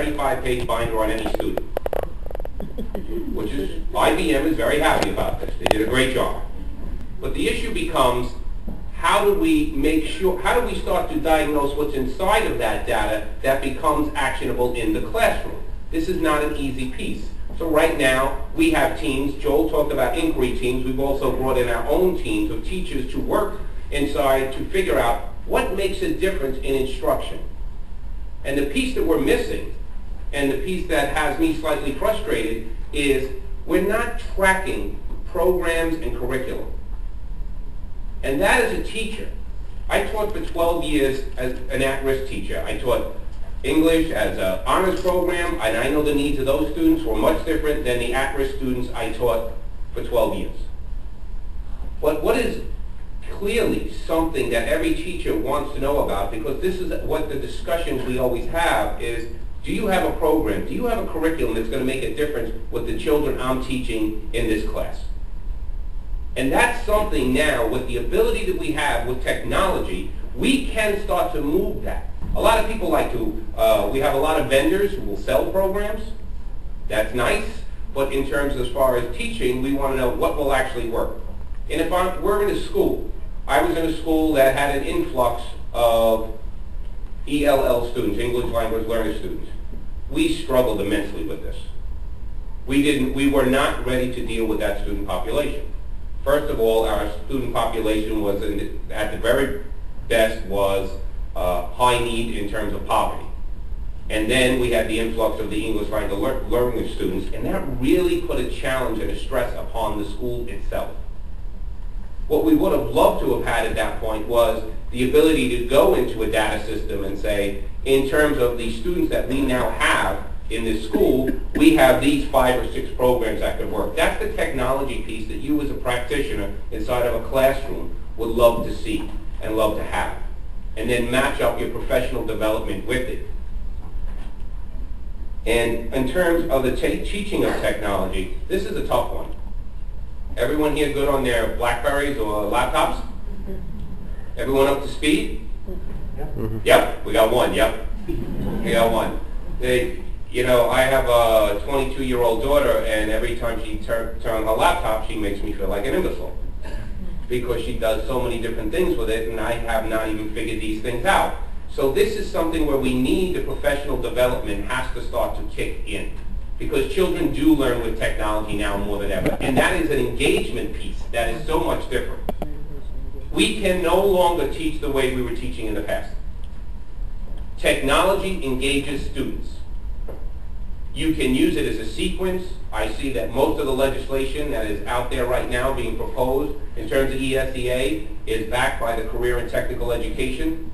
35-page binder on any student, which is, IBM is very happy about this. They did a great job. But the issue becomes, how do we make sure, how do we start to diagnose what's inside of that data that becomes actionable in the classroom? This is not an easy piece. So right now, we have teams. Joel talked about inquiry teams. We've also brought in our own teams of teachers to work inside to figure out what makes a difference in instruction. And the piece that we're missing, and the piece that has me slightly frustrated, is we're not tracking programs and curriculum. And that as a teacher, I taught for 12 years as an at-risk teacher. I taught English as an honors program, and I know the needs of those students were much different than the at-risk students I taught for 12 years. But what is clearly something that every teacher wants to know about, because this is what the discussions we always have, is do you have a program, do you have a curriculum that's going to make a difference with the children I'm teaching in this class? And that's something now, with the ability that we have with technology, we can start to move that. A lot of people like to, we have a lot of vendors who will sell programs. That's nice, but in terms as far as teaching, we want to know what will actually work. And if we're in a school, I was in a school that had an influx of ELL students, English Language Learner students. We struggled immensely with this. We were not ready to deal with that student population. First of all, our student population was, at the very best, was high need in terms of poverty. And then we had the influx of the English language learning students, and that really put a challenge and a stress upon the school itself. What we would have loved to have had at that point was the ability to go into a data system and say, in terms of the students that we now have in this school, we have these 5 or 6 programs that could work. That's the technology piece that you as a practitioner inside of a classroom would love to see and love to have. And then match up your professional development with it. And in terms of the teaching of technology, this is a tough one. Everyone here good on their Blackberries or laptops? Everyone up to speed? Yep, we got one, yep. We got one. You know, I have a 22-year-old daughter, and every time she turns on her laptop, she makes me feel like an imbecile. Because she does so many different things with it, and I have not even figured these things out. So this is something where we need the professional development has to start to kick in. Because children do learn with technology now more than ever. And that is an engagement piece that is so much different. We can no longer teach the way we were teaching in the past. Technology engages students. You can use it as a sequence. I see that most of the legislation that is out there right now being proposed in terms of ESEA is backed by the Career and Technical Education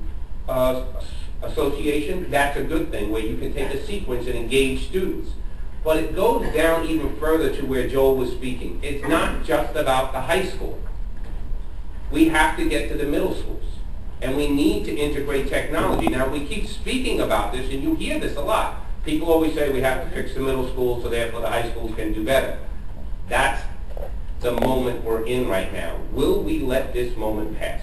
Association. That's a good thing, where you can take a sequence and engage students. But it goes down even further to where Joel was speaking. It's not just about the high school. We have to get to the middle schools. And we need to integrate technology. Now, we keep speaking about this, and you hear this a lot. People always say we have to fix the middle school so therefore the high schools can do better. That's the moment we're in right now. Will we let this moment pass?